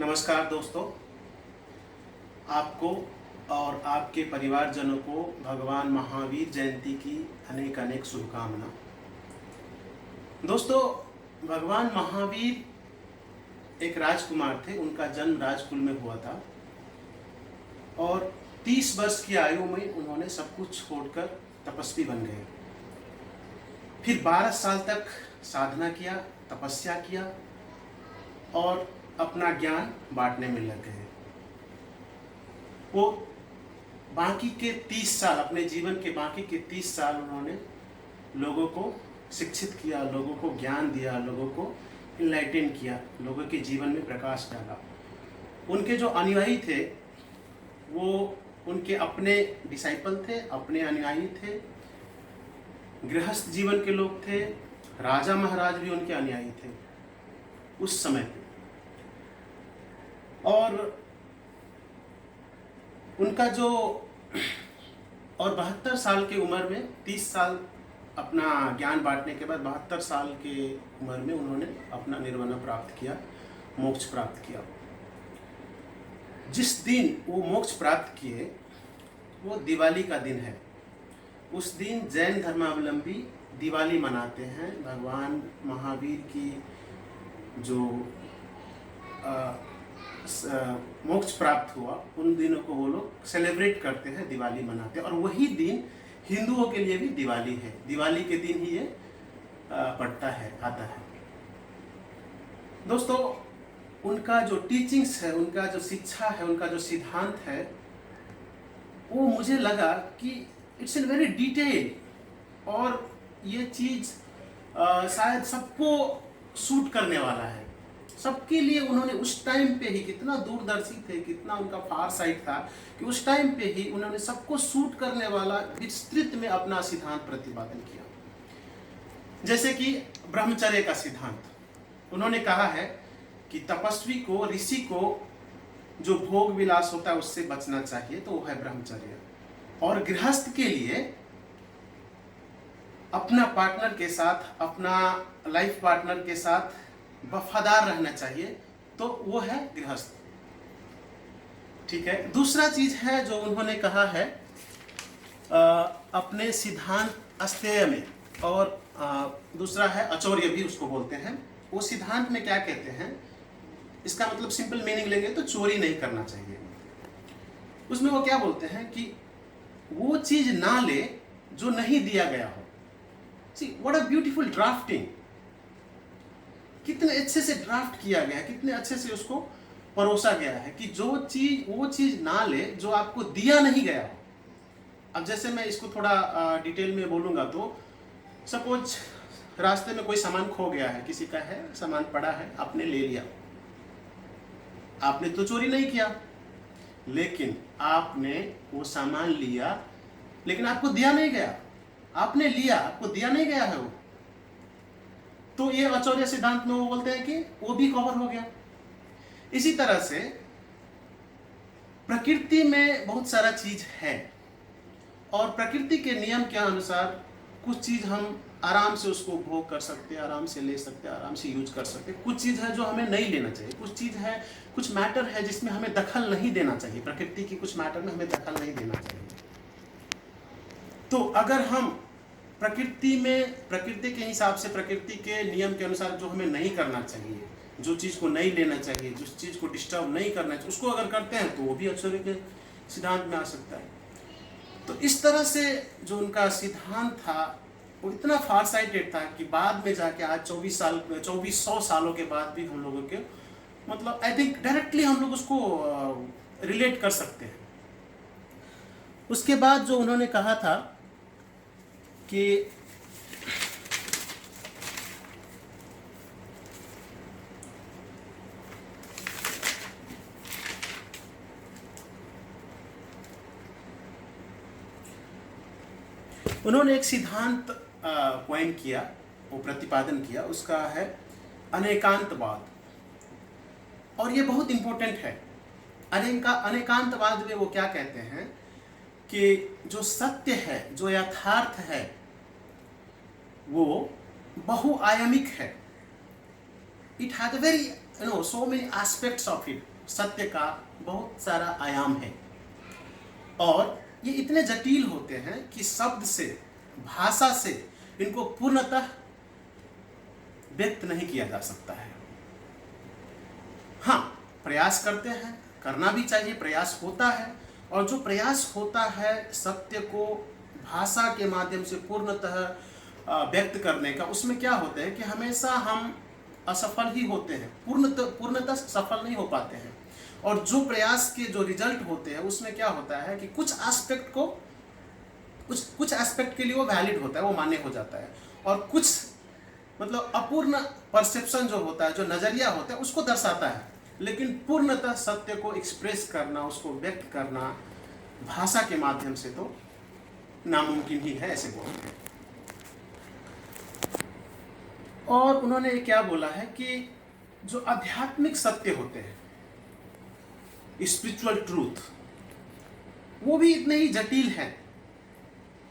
नमस्कार दोस्तों, आपको और आपके परिवारजनों को भगवान महावीर जयंती की अनेक अनेक शुभकामना। दोस्तों, भगवान महावीर एक राजकुमार थे। उनका जन्म राजकुल में हुआ था और 30 वर्ष की आयु में उन्होंने सब कुछ छोड़कर तपस्वी बन गए। फिर 12 साल तक साधना किया, तपस्या किया और अपना ज्ञान बांटने में लग गए। वो बाकी के 30 साल, अपने जीवन के बाकी के 30 साल उन्होंने लोगों को शिक्षित किया, लोगों को ज्ञान दिया, लोगों को इनलाइटन किया, लोगों के जीवन में प्रकाश डाला। उनके जो अनुयायी थे वो उनके अपने डिसाइपल थे, अपने अनुयायी थे, गृहस्थ जीवन के लोग थे, राजा महाराज भी उनके अनुयायी थे उस समय पे। और उनका जो 72 साल की उम्र में, 30 साल अपना ज्ञान बांटने के बाद 72 साल की उम्र में उन्होंने अपना निर्वाण प्राप्त किया, मोक्ष प्राप्त किया। जिस दिन वो मोक्ष प्राप्त किए वो दिवाली का दिन है। उस दिन जैन धर्मावलंबी दिवाली मनाते हैं। भगवान महावीर की जो मोक्ष प्राप्त हुआ उन दिनों को वो लोग सेलिब्रेट करते हैं, दिवाली मनाते हैं। और वही दिन हिंदुओं के लिए भी दिवाली है। दिवाली के दिन ही ये पड़ता है, आता है। दोस्तों, उनका जो टीचिंग्स है, उनका जो शिक्षा है, उनका जो सिद्धांत है, वो मुझे लगा कि इट्स इन वेरी डिटेल और ये चीज़ शायद सबको सूट करने वाला है। सबके लिए उन्होंने उस टाइम पे ही, कितना दूरदर्शी थे, कितना उनका फार साइट था कि उस टाइम पे ही उन्होंने सबको सूट करने वाला विस्तृत में अपना सिद्धांत प्रतिपादन किया। जैसे कि ब्रह्मचर्य का सिद्धांत उन्होंने कहा है कि तपस्वी को, ऋषि को जो भोग विलास होता है उससे बचना चाहिए, तो वो है ब्रह्मचर्य। और गृहस्थ के लिए अपना पार्टनर के साथ, अपना लाइफ पार्टनर के साथ वफादार रहना चाहिए, तो वो है गृहस्थ। ठीक है। दूसरा चीज है जो उन्होंने कहा है अपने सिद्धांत अस्तेय में, और दूसरा है अचौर्य भी उसको बोलते हैं। वो सिद्धांत में क्या कहते हैं, इसका मतलब सिंपल मीनिंग लेंगे तो चोरी नहीं करना चाहिए। उसमें वो क्या बोलते हैं कि वो चीज ना ले जो नहीं दिया गया हो। See what a beautiful drafting, कितने अच्छे से ड्राफ्ट किया गया है, कितने अच्छे से उसको परोसा गया है कि वो चीज ना ले जो आपको दिया नहीं गया हो। अब जैसे मैं इसको थोड़ा डिटेल में बोलूंगा तो सपोज रास्ते में कोई सामान खो गया है, किसी का है सामान पड़ा है, आपने ले लिया। आपने तो चोरी नहीं किया, लेकिन आपने वो सामान लिया, लेकिन आपको दिया नहीं गया। आपने लिया, आपको दिया नहीं गया है वो, तो ये अचौर्य सिद्धांत में वो बोलते हैं कि वो भी कवर हो गया। इसी तरह से प्रकृति में बहुत सारा चीज है और प्रकृति के नियम के अनुसार कुछ चीज हम आराम से उसको भोग कर सकते हैं, आराम से ले सकते हैं, आराम से यूज कर सकते हैं। कुछ चीज है जो हमें नहीं लेना चाहिए, कुछ चीज है, कुछ मैटर है जिसमें हमें दखल नहीं देना चाहिए। प्रकृति की कुछ मैटर में हमें दखल नहीं देना चाहिए। तो अगर हम प्रकृति में, प्रकृति के हिसाब से, प्रकृति के नियम के अनुसार जो हमें नहीं करना चाहिए, जो चीज़ को नहीं लेना चाहिए, जिस चीज़ को डिस्टर्ब नहीं करना चाहिए, उसको अगर करते हैं तो वो भी अचौर्य के सिद्धांत में आ सकता है। तो इस तरह से जो उनका सिद्धांत था वो इतना फार साइटेड था कि बाद में जाके आज 2400 सालों के बाद भी हम लोगों के, मतलब आई थिंक डायरेक्टली हम लोग उसको रिलेट कर सकते हैं। उसके बाद जो उन्होंने कहा था कि उन्होंने एक सिद्धांत पॉइंट किया, वो प्रतिपादन किया, उसका है अनेकांतवाद। और ये बहुत इंपॉर्टेंट है। अनेकांतवाद में वो क्या कहते हैं कि जो सत्य है, जो यथार्थ है, वो बहुआयामिक है। It has a very so many aspects of it, सत्य का बहुत सारा आयाम है और ये इतने जटिल होते हैं कि शब्द से, भाषा से इनको पूर्णतः व्यक्त नहीं किया जा सकता है। हाँ, प्रयास करते हैं, करना भी चाहिए, प्रयास होता है, और जो प्रयास होता है सत्य को भाषा के माध्यम से पूर्णतः व्यक्त करने का, उसमें क्या होता है कि हमेशा हम असफल ही होते हैं, पूर्णतः सफल नहीं हो पाते हैं। और जो प्रयास के जो रिजल्ट होते हैं उसमें क्या होता है कि कुछ एस्पेक्ट को, कुछ एस्पेक्ट के लिए वो वैलिड होता है, वो मान्य हो जाता है, और कुछ मतलब अपूर्ण परसेप्शन जो होता है, जो नजरिया होता है, उसको दर्शाता है। लेकिन पूर्णतः सत्य को एक्सप्रेस करना, उसको व्यक्त करना भाषा के माध्यम से तो नामुमकिन ही है, ऐसे बोलते हैं। और उन्होंने क्या बोला है कि जो आध्यात्मिक सत्य होते हैं, स्पिरिचुअल ट्रूथ, वो भी इतने ही जटिल है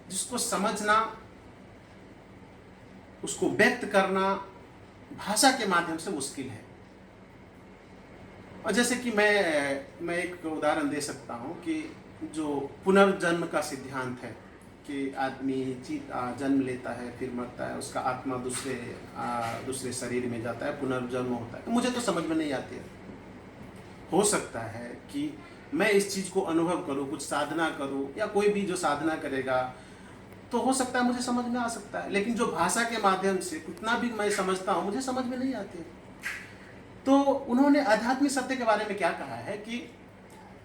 जिसको समझना, उसको व्यक्त करना भाषा के माध्यम से मुश्किल है। और जैसे कि मैं एक उदाहरण दे सकता हूँ कि जो पुनर्जन्म का सिद्धांत है कि आदमी जन्म लेता है, फिर मरता है, उसका आत्मा दूसरे शरीर में जाता है, पुनर्जन्म होता है, तो मुझे तो समझ में नहीं आती है। हो सकता है कि मैं इस चीज़ को अनुभव करूँ, कुछ साधना करूँ, या कोई भी जो साधना करेगा तो हो सकता है मुझे समझ में आ सकता है, लेकिन जो भाषा के माध्यम से कितना भी मैं समझता हूँ मुझे समझ में नहीं आती है। तो उन्होंने आध्यात्मिक सत्य के बारे में क्या कहा है कि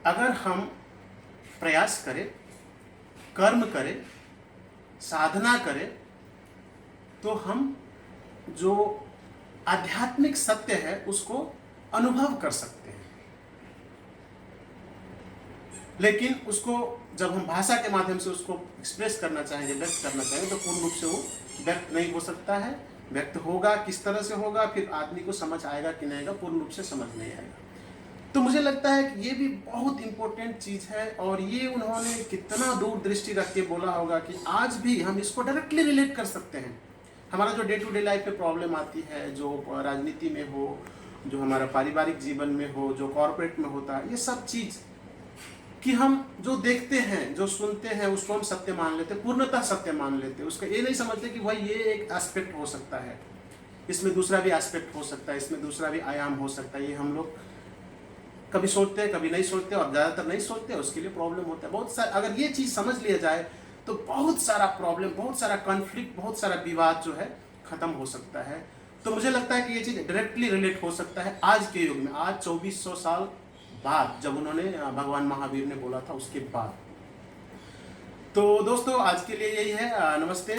अगर हम प्रयास करें, कर्म करें, साधना करें, तो हम जो आध्यात्मिक सत्य है उसको अनुभव कर सकते हैं। लेकिन उसको जब हम भाषा के माध्यम से उसको एक्सप्रेस करना चाहेंगे, व्यक्त करना चाहेंगे, तो पूर्ण रूप से वो व्यक्त नहीं हो सकता है। व्यक्त होगा, किस तरह से होगा, फिर आदमी को समझ आएगा कि नहीं आएगा, पूर्ण रूप से समझ नहीं आएगा। तो मुझे लगता है कि ये भी बहुत इंपॉर्टेंट चीज़ है, और ये उन्होंने कितना दूरदृष्टि रख के बोला होगा कि आज भी हम इसको डायरेक्टली रिलेट कर सकते हैं। हमारा जो डे टू डे लाइफ में प्रॉब्लम आती है, जो राजनीति में हो, जो हमारा पारिवारिक जीवन में हो, जो कॉर्पोरेट में होता है, ये सब चीज़ कि हम जो देखते हैं, जो सुनते हैं, उसको हम सत्य मान लेते, पूर्णतः सत्य मान लेते, उसका ये नहीं समझते कि भाई ये एक एस्पेक्ट हो सकता है, इसमें दूसरा भी एस्पेक्ट हो सकता है, इसमें दूसरा भी आयाम हो सकता है। ये हम लोग कभी सोचते हैं, कभी नहीं सोचते, और ज़्यादातर नहीं सोचते, उसके लिए प्रॉब्लम होता है बहुत सारा। अगर ये चीज़ समझ लिया जाए तो बहुत सारा प्रॉब्लम, बहुत सारा कॉन्फ्लिक्ट, बहुत सारा विवाद जो है ख़त्म हो सकता है। तो मुझे लगता है कि ये चीज़ डायरेक्टली रिलेट हो सकता है आज के युग में, आज 2400 साल बाद, जब उन्होंने भगवान महावीर ने बोला था उसके बाद। तो दोस्तों आज के लिए यही है। नमस्ते।